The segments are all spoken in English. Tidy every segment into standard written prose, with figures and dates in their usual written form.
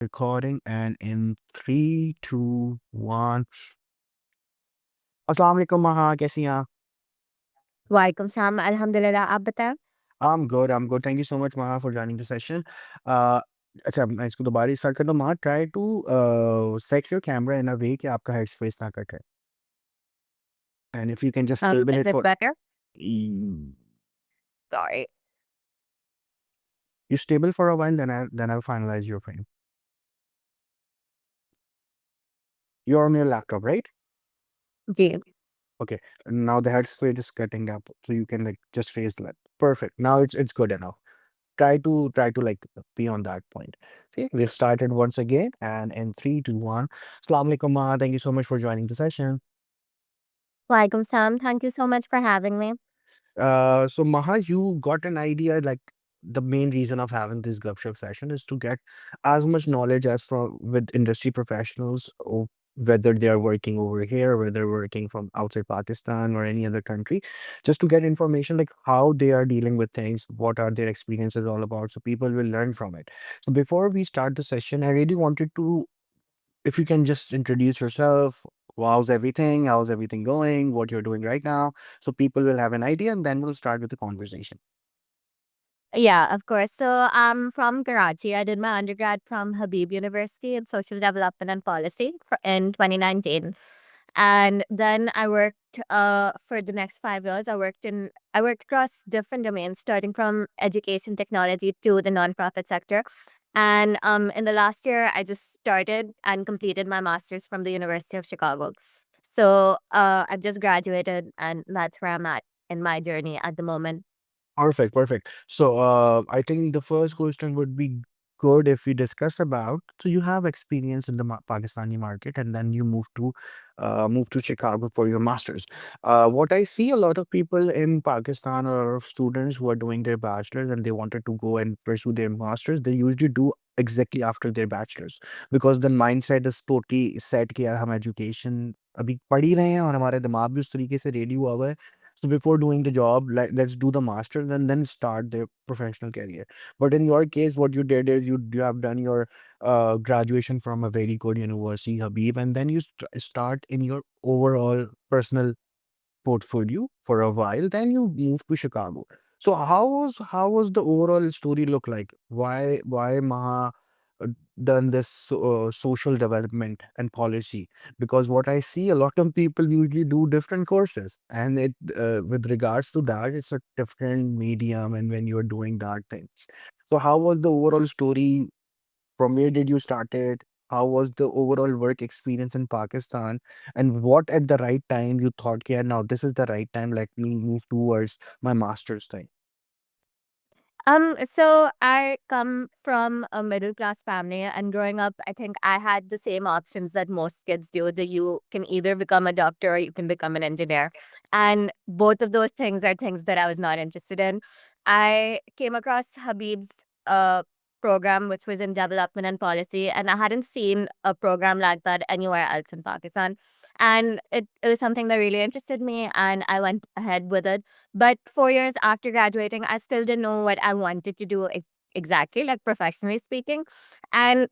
recording and in three, two, one. Assalamu alaikum, Maha. कैसी हैं आप? वालेकुम सलाम, अल्हम्दुलिल्लाह, आप बताएँ? I'm good. I'm good. Thank you so much, Maha, for joining the session. Uh, अच्छा मैं इसको दोबारा स्टार्ट करता हूँ Maha, try to set your camera in a way कि आपका head space ना कटे. And if you can just stable Is it it for better? you Sorry. stable for a while, then I'll finalize your frame. You're on your laptop, right? Ji. Okay. Now the head space is cutting up, so you can like just face that. Perfect. Now it's good enough. Try to like be on that point. See, we've started once again, and in three, two, one. Assalamu alaikum, Ma. Thank you so much for joining the session. Walaikum salam, thank you so much for having me. So Maha, you got an idea like the main reason of having this Gupshup session is to get as much knowledge as from with industry professionals, or whether they are working over here, whether they're working from outside Pakistan or any other country, just to get information like how they are dealing with things, what are their experiences all about, so people will learn from it. So before we start the session, I really wanted to, if you can just introduce yourself, how's everything going, what you're doing right now, so people will have an idea, and then we'll start with the conversation. Yeah, of course. So I'm from Karachi. I did my undergrad from Habib University in Social Development and Policy in 2019. And then I worked for the next 5 years. I worked across different domains, starting from education technology to the nonprofit sector. And in the last year, I just started and completed my master's from the University of Chicago. So I've just graduated, and that's where I'm at in my journey at the moment. Perfect, perfect. So, I think the first question would be good if we discuss about. So, you have experience in the Pakistani market, and then you move to Chicago for your masters. What I see a lot of people in Pakistan or students who are doing their bachelors and they wanted to go and pursue their masters, they usually do exactly after their bachelors because the mindset is totally set कि यार हम education अभी पढ़ ही रहे हैं और हमारे दिमाग भी उस तरीके से ready हुआ हुआ है. So before doing the job, let's do the master and then start their professional career. But in your case, what you did is you have done your graduation from a very good university, Habib, and then you start in your overall personal portfolio for a while. Then you move to Chicago. So how was the overall story look like? Why Maha uh, done this social development and policy? Because what I see, a lot of people usually do different courses, and it with regards to that, it's a different medium, and when you're doing that thing. So how was the overall story? From where did you start it? How was the overall work experience in Pakistan? And what at the right time you thought, yeah, now this is the right time, let me move towards my master's thing. So I come from a middle class family, and growing up, I think I had the same options that most kids do. That you can either become a doctor or you can become an engineer, and both of those things are things that I was not interested in. I came across Habib's program, which was in development and policy, and I hadn't seen a program like that anywhere else in Pakistan. And it was something that really interested me, and I went ahead with it. But 4 years after graduating, I still didn't know what I wanted to do exactly, like professionally speaking. And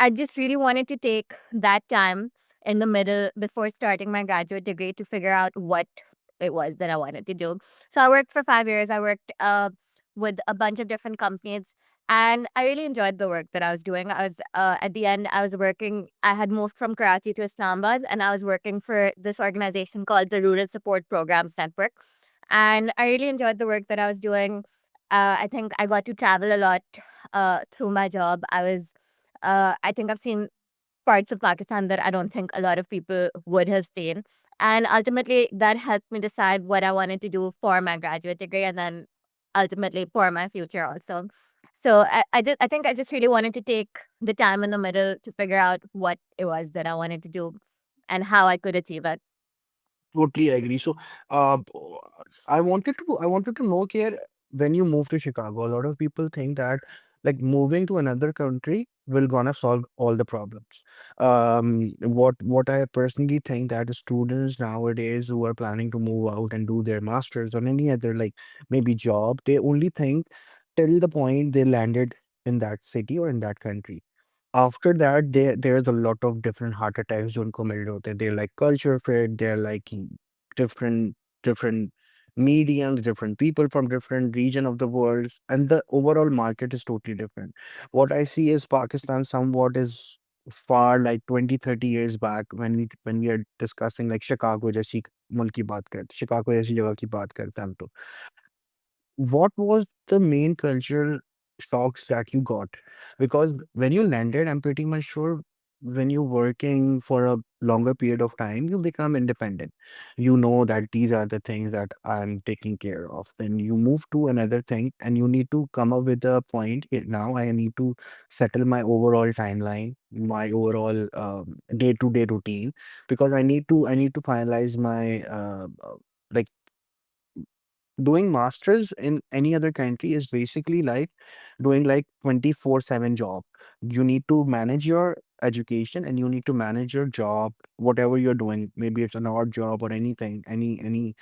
I just really wanted to take that time in the middle before starting my graduate degree to figure out what it was that I wanted to do. So I worked for 5 years. I worked with a bunch of different companies. And I really enjoyed the work that I was doing. I was at the end, I was working. I had moved from Karachi to Islamabad, and I was working for this organization called the Rural Support Programs Network. And I really enjoyed the work that I was doing. I think I got to travel a lot through my job. I think I've seen parts of Pakistan that I don't think a lot of people would have seen. And ultimately, that helped me decide what I wanted to do for my graduate degree and then ultimately for my future also. So I think I just really wanted to take the time in the middle to figure out what it was that I wanted to do and how I could achieve it. Totally agree. So, I wanted to know here, when you move to Chicago, a lot of people think that like moving to another country will gonna solve all the problems. What I personally think that the students nowadays who are planning to move out and do their masters or any other like maybe job, they only think till the point they landed in that city or in that country. After that, there's a lot of different heart attacks जो उनको मिल रहे होते हैं. They're like culture fit, they're like different different mediums, different people from different region of the world, and the overall market is totally different. What I see is Pakistan somewhat is far like 20, 30 years back when we are discussing like Chicago जैसी मुल्क की बात करते Chicago जैसी जगह की बात करते हैं हम तो. What was the main cultural shocks that you got? Because when you landed, I'm pretty much sure when you're working for a longer period of time, you become independent. You know that these are the things that I'm taking care of. Then you move to another thing and you need to come up with a point. Now I need to settle my overall timeline, my overall day-to-day routine, because I need to finalize my like doing masters in any other country is basically like doing like 24/7 job. You need to manage your education and you need to manage your job, whatever you're doing. Maybe it's an odd job or anything, any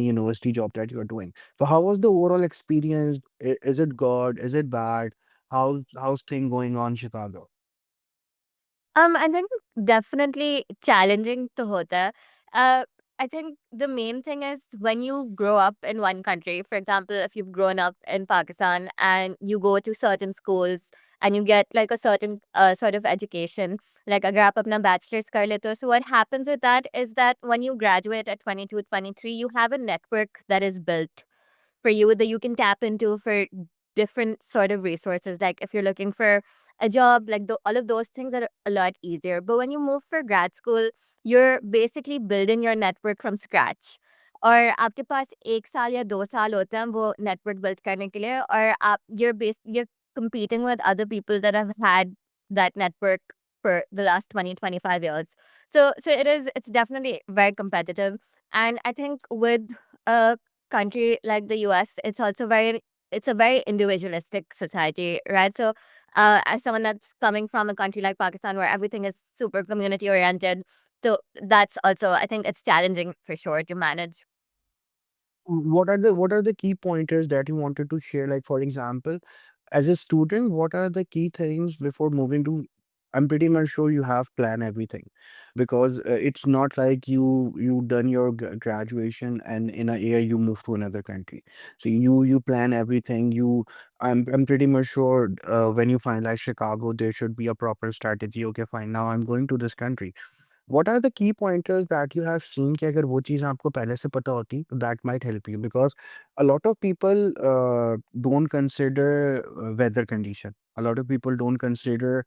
university job that you're doing. So how was the overall experience? Is it good? Is it bad? How's thing going on Chicago? I think definitely challenging to hota hai. I think the main thing is when you grow up in one country, for example, if you've grown up in Pakistan and you go to certain schools and you get like a certain sort of education, like agar aap apna bachelor's kar lete ho, so what happens with that is that when you graduate at 22, 23, you have a network that is built for you that you can tap into for different sort of resources. Like if you're looking for a job, like all of those things are a lot easier. But when you move for grad school, you're basically building your network from scratch. और आपके पास 1 साल या 2 साल होते हैं वो network build करने के लिए और आप you're competing with other people that have had that network for the last 20, 25 years. So it's definitely very competitive. And I think with a country like the US, it's a very individualistic society, right? So as someone that's coming from a country like Pakistan where everything is super community oriented, so that's also I think it's challenging for sure to manage. What are the key pointers that you wanted to share? Like for example, as a student, what are the key things before moving to? I'm pretty much sure you have planned everything, because it's not like you done your graduation and in a year you move to another country. So you plan everything. I'm pretty much sure when you finalize Chicago, there should be a proper strategy. Okay, fine. Now I'm going to this country. What are the key pointers that you have seen कि अगर वो चीज़ आपको पहले से पता होती तो that might help you, because a lot of people don't consider weather condition. A lot of people don't consider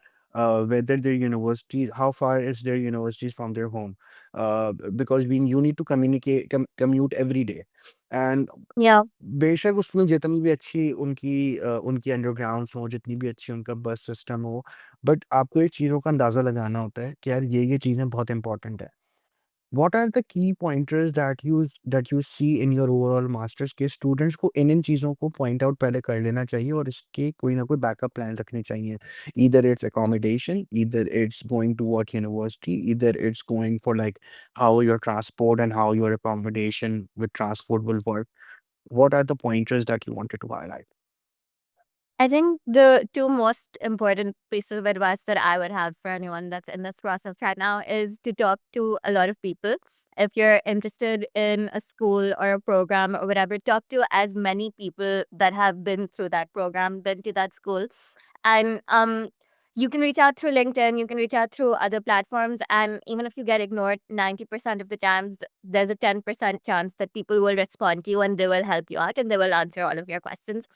whether their university, how far is their universities from their home, because you need to commute every day. And Yeah. बेशक उसमें जितनी भी अच्छी उनकी अंडरग्राउंड्स हों, जितनी भी अच्छी उनका बस सिस्टम हो, बट आपको ये चीज़ों का अंदाज़ा लगाना होता है कि यार ये चीज़ें बहुत इम्पोर्टेंट है। What are the key pointers that you see in your overall masters के स्टूडेंट्स को इन चीज़ों को पॉइंट आउट पहले कर लेना चाहिए और इसके कोई ना कोई बैकअप प्लान रखने चाहिए। Either it's accommodation, either it's going to what university, either it's going for like how your transport and how your accommodation with transport will work. What are the pointers that you wanted to highlight? I think the two most important pieces of advice that I would have for anyone that's in this process right now is to talk to a lot of people. If you're interested in a school or a program or whatever, talk to as many people that have been through that program, been to that school. And you can reach out through LinkedIn, you can reach out through other platforms. And even if you get ignored, 90% of the times, there's a 10% chance that people will respond to you and they will help you out and they will answer all of your questions.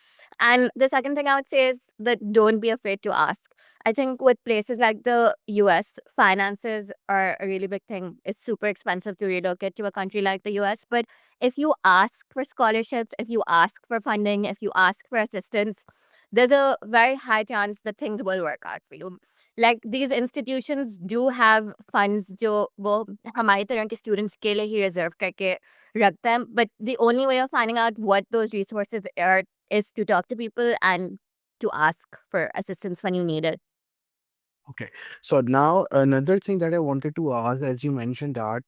And the second thing I would say is that don't be afraid to ask. I think with places like the US, finances are a really big thing. It's super expensive to relocate to a country like the US. But if you ask for scholarships, if you ask for funding, if you ask for assistance, there's a very high chance that things will work out for you. Like these institutions do have funds जो वो हमारी तरह के students के लिए ही reserve करके रखते हैं. But the only way of finding out what those resources are is to talk to people and to ask for assistance when you need it. Okay. So now another thing that I wanted to ask, as you mentioned that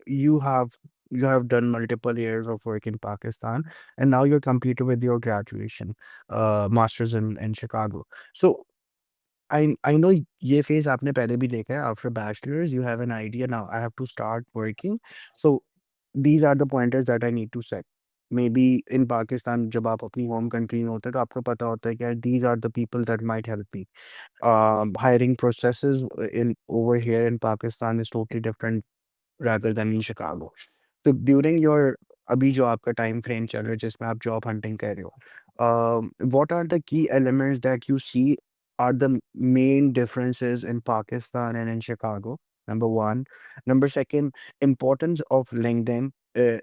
you have you have done multiple years of work in Pakistan and now you're completed with your graduation, masters in Chicago. So I know ये phase आपने पहले भी देखा है. After bachelor's, you have an idea now. I have to start working. So these are the pointers that I need to set. Maybe in Pakistan, जब आप अपनी home country में होते हैं तो आपको पता होता है कि यार these are the people that might help me. Hiring processes in over here in Pakistan is totally different rather than in Chicago. So during your अभी जो आपका टाइम फ्रेम चल रहा है जिसमें आप जॉब हंटिंग कर रहे हो, what are the key elements that you see are the main differences in Pakistan and in Chicago? Number one. Number second, importance of LinkedIn. Uh,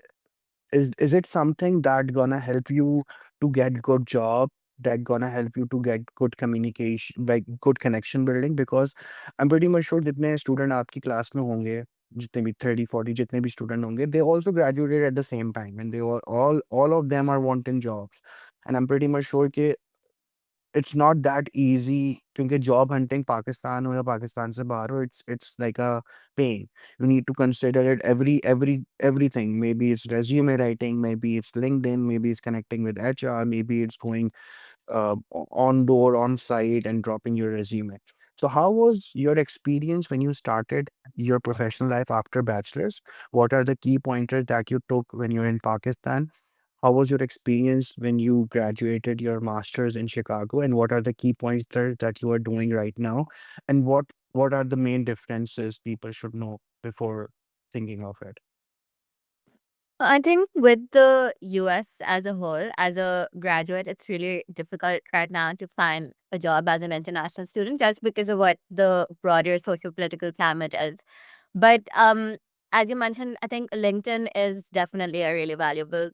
is it something that gonna help you to get good job, that gonna help you to get good communication, like good connection building? Because I'm pretty much sure जितने student आपकी class में होंगे, जितने भी 30 40 जितने भी student होंगे, they also graduated at the same time, and they all of them are wanting jobs. And I'm pretty much sure कि it's not that easy क्योंकि job hunting पाकिस्तान हो या पाकिस्तान से बाहर हो, it's like a pain. You need to consider it everything. Maybe it's resume writing, maybe it's LinkedIn, maybe it's connecting with HR, maybe it's going on door, on site, and dropping your resume. So, how was your experience when you started your professional life after bachelor's? What are the key pointers that you took when you're in Pakistan? How was your experience when you graduated your master's in Chicago? And what are the key pointers that you are doing right now? And what are the main differences people should know before thinking of it? I think with the US as a whole, as a graduate, it's really difficult right now to find a job as an international student just because of what the broader social political climate is. But as you mentioned, I think LinkedIn is definitely a really valuable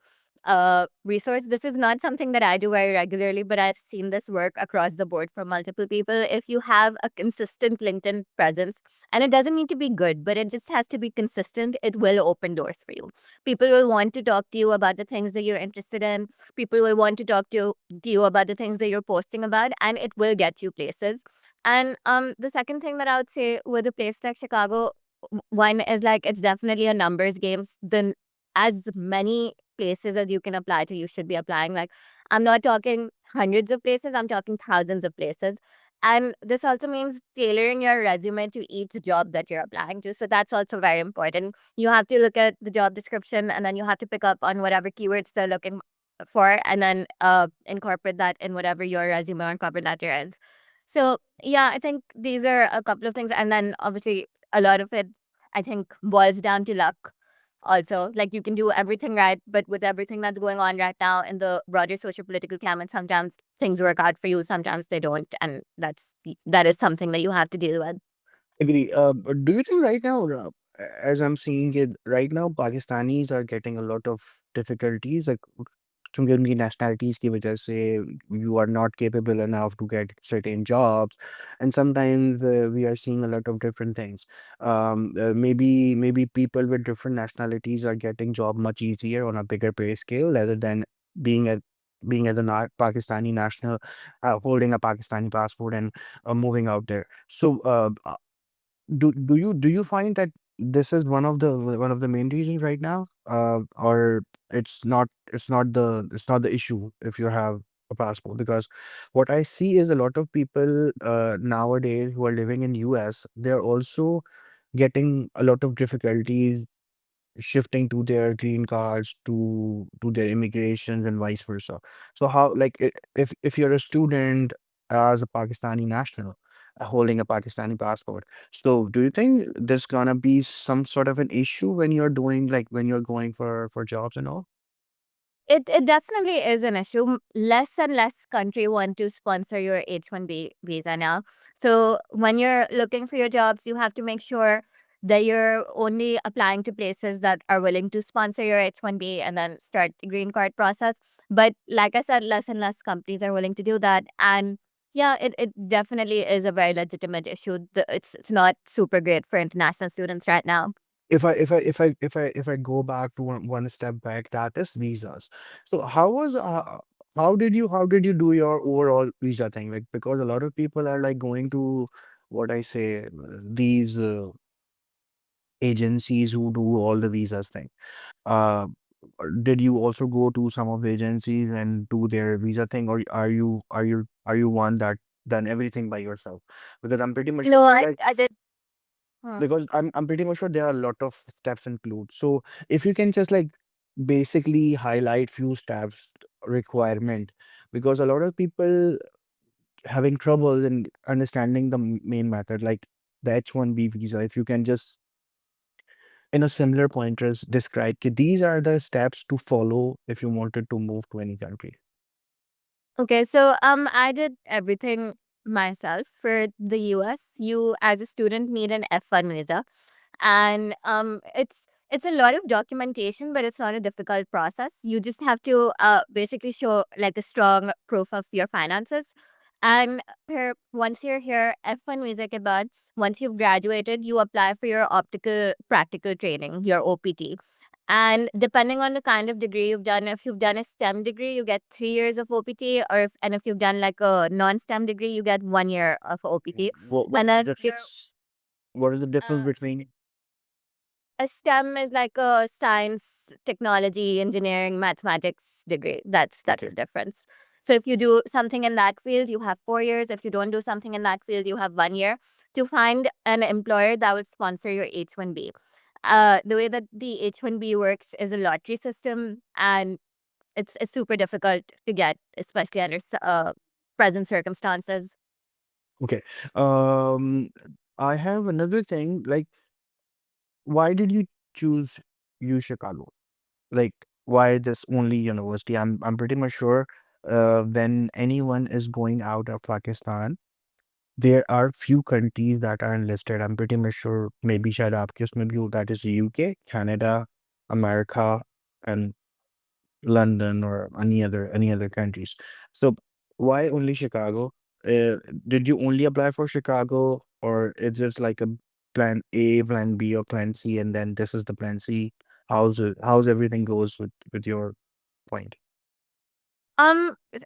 resource. This is not something that I do very regularly, but I've seen this work across the board for multiple people. If you have a consistent LinkedIn presence, and it doesn't need to be good, but it just has to be consistent, it will open doors for you. People will want to talk to you about the things that you're interested in. People will want to talk to you about the things that you're posting about, and it will get you places. And the second thing that I would say with a place like Chicago, one is like it's definitely a numbers game. Then as many places as you can apply to, you should be applying. Like I'm not talking hundreds of places, I'm talking thousands of places. And this also means tailoring your resume to each job that you're applying to. So that's also very important. You have to look at the job description and then you have to pick up on whatever keywords they're looking for and then incorporate that in whatever your resume or cover letter is. So yeah, I think these are a couple of things. And then obviously a lot of it I think boils down to luck also. Like you can do everything right, but with everything that's going on right now in the broader social political climate, sometimes things work out for you, sometimes they don't. And that is something that you have to deal with. Agree. But do you think right now, as I'm seeing it right now, Pakistanis are getting a lot of difficulties, like क्योंकि उनकी nationalities की वजह से you are not capable enough to get certain jobs, and sometimes we are seeing a lot of different things. Maybe people with different nationalities are getting job much easier on a bigger pay scale rather than being a being as a Pakistani national, holding a Pakistani passport and moving out there. So, do you find that this is one of the main reasons right now, or it's not the issue if you have a passport? Because what I see is a lot of people nowadays who are living in US, they're also getting a lot of difficulties shifting to their green cards, to their immigrations and vice versa. So how, like, if you're a student as a Pakistani national, holding a Pakistani passport, so do you think there's gonna be some sort of an issue when you're doing, like, when you're going for jobs and all? It definitely is an issue. Less and less country want to sponsor your H-1B visa now. So when you're looking for your jobs, you have to make sure that you're only applying to places that are willing to sponsor your H-1B and then start the green card process. But like I said, less and less companies are willing to do that. And yeah, it definitely is a very legitimate issue. It's not super great for international students right now. If I go back to one step back, that is visas. So how did you do your overall visa thing? Like, because a lot of people are like going to, what I say, these agencies who do all the visas thing. Uh, did you also go to some of the agencies and do their visa thing, or are you one that done everything by yourself? Because I'm pretty much No, like I did. Hmm. because I'm pretty much sure there are a lot of steps include. So if you can just like basically highlight few steps requirement, because a lot of people having trouble in understanding the main method, like the H1B visa. If you can just in a similar pointers describe ki these are the steps to follow if you wanted to move to any country. Okay, so I did everything myself for the US. You as a student need an F1 visa, and it's a lot of documentation, but it's not a difficult process. You just have to basically show like a strong proof of your finances. And here, once you're here, F1 visa ke baad, once you've graduated, you apply for your optical practical training, your OPT. And depending on the kind of degree you've done, if you've done a STEM degree, you get 3 years of OPT, and if you've done like a non-STEM degree, you get 1 year of OPT. What And is the then you're difference? What is the difference uh, between a STEM is like a science, technology, engineering, mathematics degree. That's okay? the difference. So if you do something in that field, you have 4 years. If you don't do something in that field, you have 1 year to find an employer that will sponsor your H1B. The way that the H1B works is a lottery system, and it's super difficult to get, especially under present circumstances. Okay. Um, I have another thing. Like, why did you choose U Chicago? Like, why this only university? I'm pretty much sure. When anyone is going out of Pakistan, there are few countries that are enlisted. I'm pretty much sure. Maybe शायद आपके उसमें भी हो, that is UK, Canada, America, and London or any other countries. So why only Chicago? Uh, did you only apply for Chicago, or it's just like a plan A, plan B, or plan C, and then this is the plan C? How's everything goes with your point?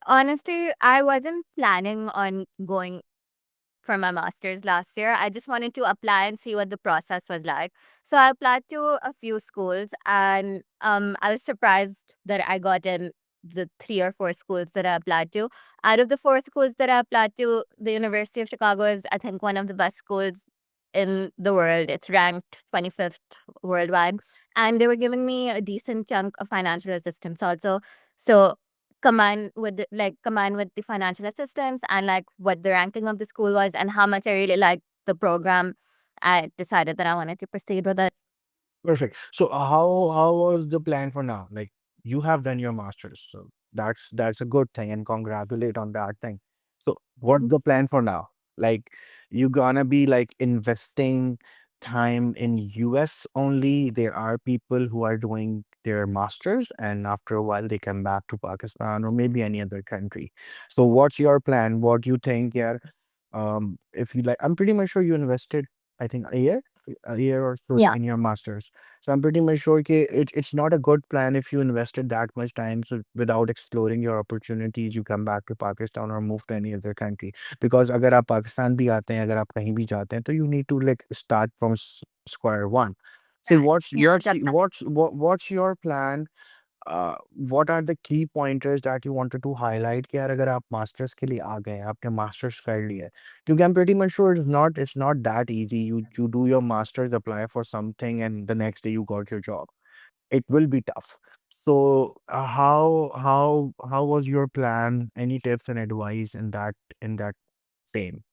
Honestly, I wasn't planning on going for my master's last year. I just wanted to apply and see what the process was like. So I applied to a few schools, and I was surprised that I got in the 3 or 4 schools that I applied to. Out of the 4 schools that I applied to, the University of Chicago is, I think, one of the best schools in the world. It's ranked 25th worldwide. And they were giving me a decent chunk of financial assistance also. So combined with the financial assistance and like what the ranking of the school was and how much I really liked the program, I decided that I wanted to proceed with it. Perfect. So how was the plan for now? Like you have done your masters, so that's a good thing, and congratulate on that thing. So what's the plan for now? Like you gonna be like investing time in US only? There are people who are doing their masters and after a while they come back to Pakistan or maybe any other country. So what's your plan? What do you think? Yeah. If you like, I'm pretty much sure you invested, I think a year or so Yeah. in your masters. So I'm pretty much sure it's not a good plan if you invested that much time so without exploring your opportunities, you come back to Pakistan or move to any other country. Because अगर आप पाकिस्तान भी आते हैं, अगर आप कहीं भी जाते हैं, तो you need to like start from square one. So Right. Yeah, definitely. what's your plan? What are the key pointers that you wanted to highlight कि यार अगर आप मास्टर्स के लिए आ गए हैं, आपने मास्टर्स कर लिया है, क्योंकि I'm pretty much sure it's not that easy. You do your masters, apply for something, and the next day you got your job. It will be tough. So how was your plan? Any tips and advice in that same?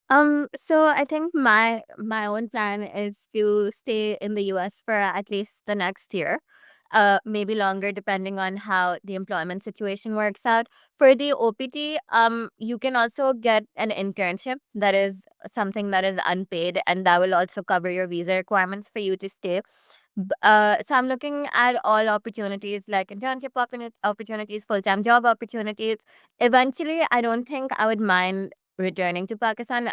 So I think my own plan is to stay in the US for at least the next year. Maybe longer depending on how the employment situation works out. For the OPT, you can also get an internship that is something that is unpaid, and that will also cover your visa requirements for you to stay. So I'm looking at all opportunities like internship opportunities, full-time job opportunities. Eventually, I don't think I would mind returning to Pakistan.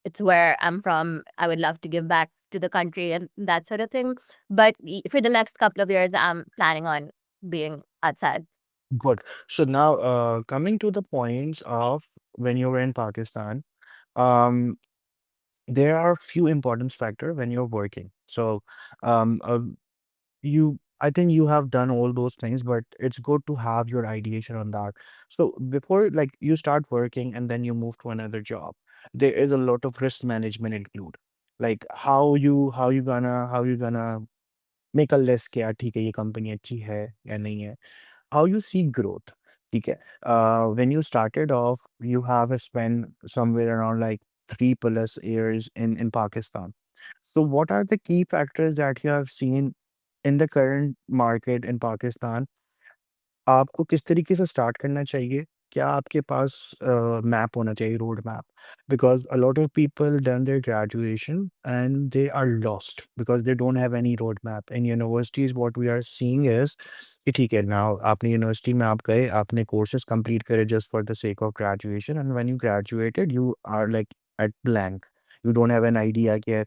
It's where I'm from. I would love to give back to the country and that sort of thing. But for the next couple of years, I'm planning on being outside. Good. So now coming to the points of when you were in Pakistan, um there are few importance factor when you're working. So um uh, you I think you have done all those things, but it's good to have your ideation on that. So before like you start working and then you move to another job, there is a lot of risk management include. Like how you gonna make a list कि यार ठीक है ये company अच्छी है या नहीं है. How you see growth. ठीक है. When you started off, you have spent somewhere around like 3+ years in Pakistan. So what are the key factors that you have seen in the current market in Pakistan? आपको किस तरीके से start करना चाहिए? क्या आपके पास मैप होना चाहिए, road map? Because a lot of people done their graduation and they are lost because they don't have any roadmap. In universities, what we are seeing is कि ठीक है, now आपने यूनिवर्सिटी में आप गए, आपने courses complete करे just for the sake of graduation, and when you graduated, you are like at blank. You don't have an idea कि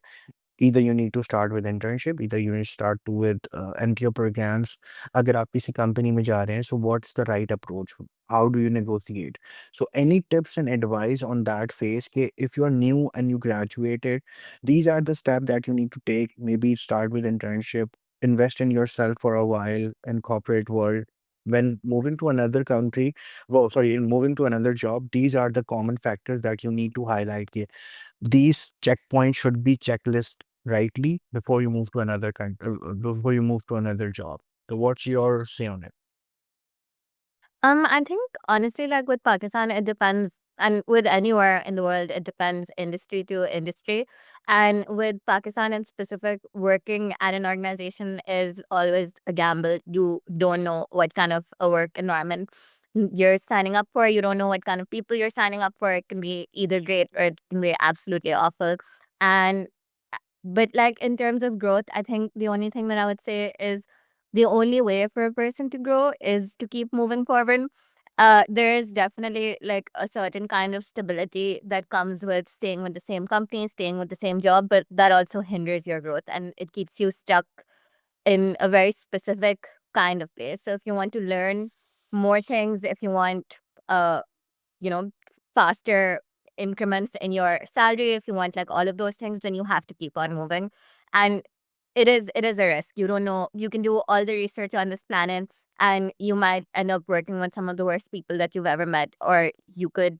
either you need to start with internship, either you need to start to with NPO programs. अगर आप किसी company में जा रहे हैं, so what's the right approach? How do you negotiate? So any tips and advice on that phase? कि if you are new and you graduated, these are the steps that you need to take. Maybe start with internship, invest in yourself for a while in corporate world. When moving to another country, well, sorry, in moving to another job, these are the common factors that you need to highlight. These checkpoints should be checklist rightly before you move to another country, before you move to another job. So what's your say on it? I think honestly, like with Pakistan, it depends, and with anywhere in the world, it depends industry to industry. And with Pakistan in specific, working at an organization is always a gamble. You don't know what kind of a work environment you're signing up for. You don't know what kind of people you're signing up for. It can be either great or it can be absolutely awful. And but like in terms of growth, I think the only thing that I would say is the only way for a person to grow is to keep moving forward. There is definitely like a certain kind of stability that comes with staying with the same company, staying with the same job, but that also hinders your growth and it keeps you stuck in a very specific kind of place. So if you want to learn more things, if you want uh you know, faster increments in your salary, if you want like all of those things, then you have to keep on moving. And it is a risk. You don't know. You can do all the research on this planet and you might end up working with some of the worst people that you've ever met, or you could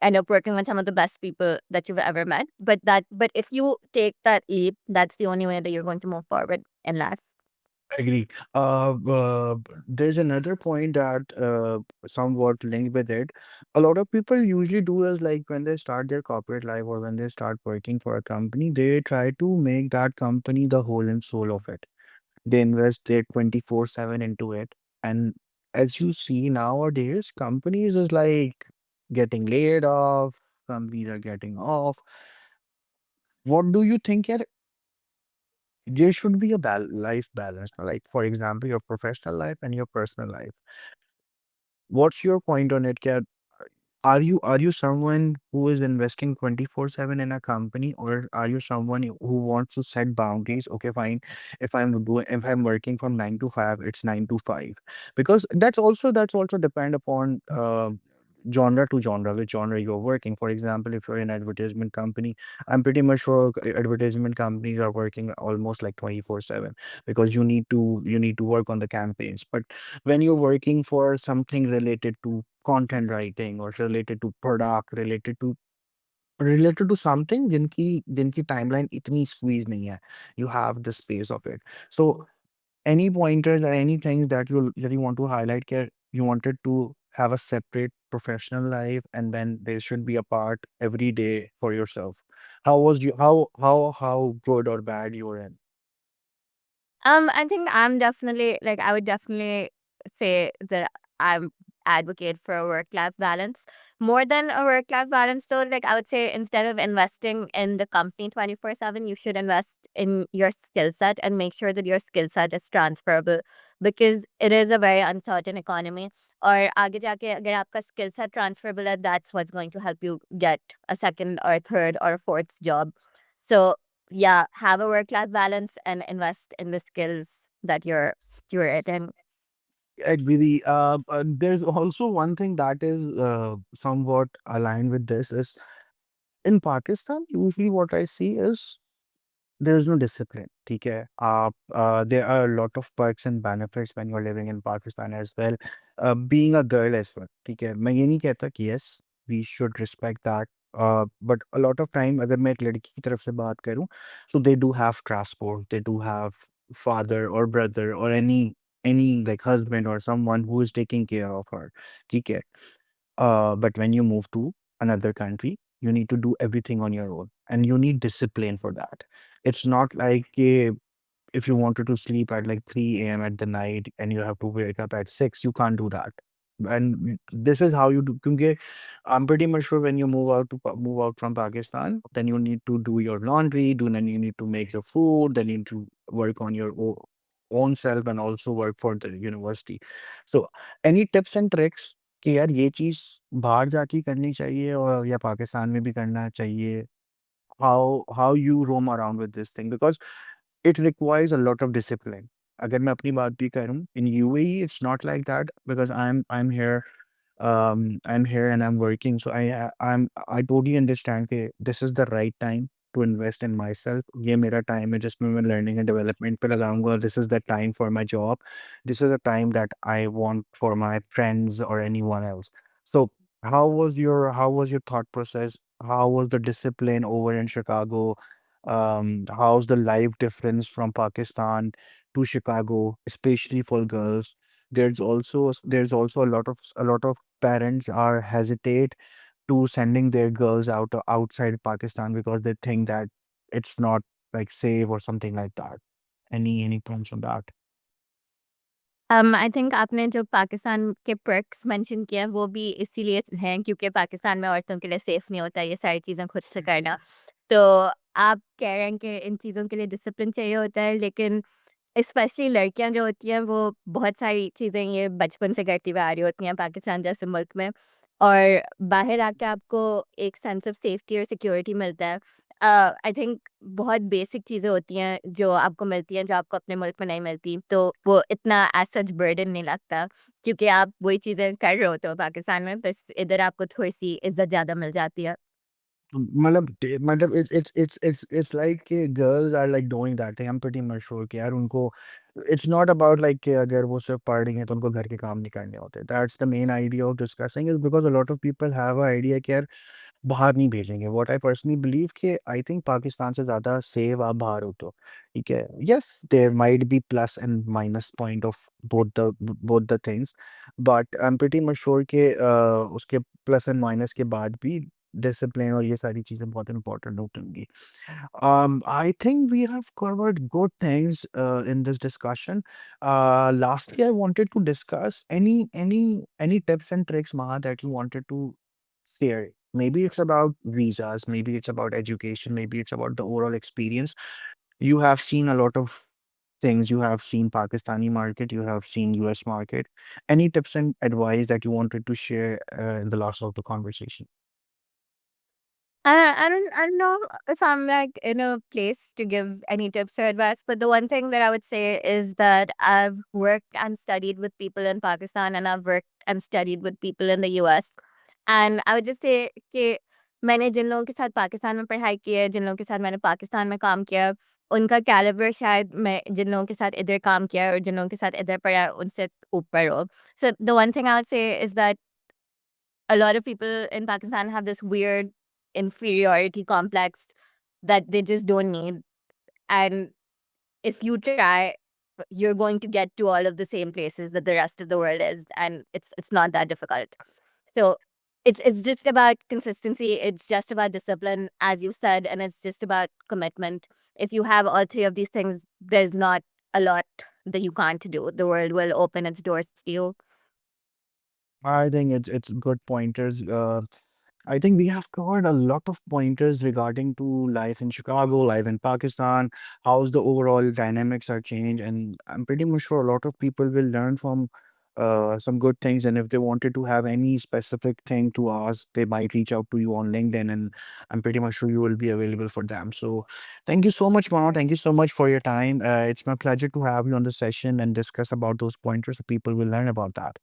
end up working with some of the best people that you've ever met. But if you take that leap, that's the only way that you're going to move forward in life. Agree. There's another point that somewhat linked with it. A lot of people usually do is like when they start their corporate life or when they start working for a company, they try to make that company the whole and soul of it. They invest their 24/7 into it. And as you see nowadays, companies is like getting laid off, companies are getting off. What do you think? Yeah, there should be a life balance, like for example, your professional life and your personal life. What's your point on it, Kat? Are you someone who is investing 24/7 in a company, or are you someone who wants to set boundaries? Okay, fine. If I'm working from 9 to 5, it's 9 to 5. Because that's also depend upon genre to genre, which genre you're working. For example, if you're in advertisement company, I'm pretty much sure advertisement companies are working almost like 24/7 because you need to work on the campaigns. But when you're working for something related to content writing or related to product, related to something जिनकी timeline इतनी squeeze नहीं है, you have the space of it. So any pointers or anything that you want to highlight here, you wanted to have a separate professional life and then there should be a part every day for yourself. How was you how good or bad you were in? I think I would definitely say that I'm advocate for a work life balance. More than a work life balance though, like I would say instead of investing in the company 24/7, you should invest in your skill set and make sure that your skill set is transferable because it is a very uncertain economy. और आगे जाके अगर आपका skill set transferable है, that's what's going to help you get a second or third or fourth job. So yeah, have a work life balance and invest in the skills that you're at. And Agree. There's also one thing that is somewhat aligned with this is in Pakistan, usually what I see is there is no discipline. ठीक है, आप there are a lot of perks and benefits when you're living in Pakistan as well. Being a girl as well. ठीक है, मैं ये नहीं कहता कि yes we should respect that. But a lot of time अगर मैं एक लड़की की तरफ से बात करूँ, so they do have transport, they do have father or brother or any like husband or someone who is taking care of her. ठीक है. But when you move to another country, you need to do everything on your own and you need discipline for that. It's not like if you wanted to sleep at like 3 a.m. at the night and you have to wake up at 6, you can't do that. And this is how you do. Because I'm pretty much sure when you move out from Pakistan, then you need to do your laundry, then you need to make your food, then you need to work on your own self and also work for the university. So, any tips and tricks कि यार ये चीज़ बाहर जाके करनी चाहिए और या पाकिस्तान में भी करना चाहिए? How you roam around with this thing? Because it requires a lot of discipline. अगर मैं अपनी बात भी करूँ, in UAE, it's not like that because I'm here and I'm working, so I totally understand कि this is the right time to invest in myself. ये मेरा time है जिसमें मैं लर्निंग एंड डेवलपमेंट पे लगाऊंगा. This is the time for my job. This is the time that I want for my friends or anyone else. So how was your thought process? How was the discipline over in Chicago? How's the life difference from Pakistan to Chicago, especially for girls? There's also a lot of parents are hesitate to sending their girls outside Pakistan because they think that it's not like safe or something like that. Any points on that? I think आपने जो पाकिस्तान के perks mention किए हैं वो भी इसीलिए हैं क्योंकि पाकिस्तान में औरतों के लिए सेफ नहीं होता ये सारी चीज़ें खुद से करना। तो आप कह रहे हैं कि इन चीज़ों के लिए डिसिप्लिन चाहिए होता है लेकिन स्पेशली लड़कियां जो होती हैं वो बहुत सारी चीज़ें ये बचपन से करती हुई आ रही होती हैं पाकिस्तान जैसे मुल्क में और बाहर आके आपको एक सेंस ऑफ सेफ्टी और सिक्योरिटी मिलता है। आई थिंक बहुत बेसिक चीज़ें होती हैं जो आपको मिलती हैं जो आपको अपने मुल्क में नहीं मिलती तो वो इतना एज सच बर्डन नहीं लगता क्योंकि आप वही चीज़ें कर रहे होते हो पाकिस्तान में बस इधर आपको थोड़ी सी इज्जत ज़्यादा मिल जाती है। मतलब it's like कि girls are like doing that thing. I'm pretty much sure कि यार उनको it's not about like कि अगर वो सिर्फ पढ़ रही हैं तो उनको घर के काम नहीं करने होते. That's the main idea of discussing is because a lot of people have an idea कि यार बाहर नहीं भेजेंगे. What I personally believe कि I think पाकिस्तान से ज़्यादा सेफ आप बाहर हो तो ठीक है. Yes, there might be plus and minus point of both the things, but I'm pretty much sure कि उसके plus and minus के बाद भी डिसिप्लिन और ये सारी चीज़ें बहुत इम्पोर्टेंट होंगी. I think we have covered good things in this discussion. Lastly, I wanted to discuss any tips and tricks, Maha, that you wanted to share. Maybe it's about visas, maybe it's about education, maybe it's about the overall experience. You have seen a lot of things. You have seen Pakistani market, you have seen US market. Any tips and advice that you wanted to share in the last of the conversation? I don't know if I'm like in a place to give any tips or advice, but the one thing that I would say is that I've worked and studied with people in Pakistan and I've worked and studied with people in the US. And I would just say कि मैंने जिन लोगों के साथ पाकिस्तान में पढ़ाई की है, जिन लोगों के साथ मैंने पाकिस्तान में काम किया, उनका कैलिबर शायद मैं जिन लोगों के साथ इधर काम किया है और जिन लोगों के साथ इधर पढ़ा है, उनसे ऊपर हो। So the one thing I would say is that a lot of people in Pakistan have this weird inferiority complex that they just don't need. And if you try, you're going to get to all of the same places that the rest of the world is, and it's not that difficult. So it's just about consistency. It's just about discipline, as you said, and it's just about commitment. If you have all three of these things, there's not a lot that you can't do. The world will open its doors to you. I think it's good pointers. I think we have covered a lot of pointers regarding to life in Chicago, life in Pakistan, how's the overall dynamics are changed, and I'm pretty much sure a lot of people will learn from some good things. And if they wanted to have any specific thing to ask, they might reach out to you on LinkedIn, and I'm pretty much sure you will be available for them. So, thank you so much, Mao. Thank you so much for your time. It's my pleasure to have you on the session and discuss about those pointers so people will learn about that.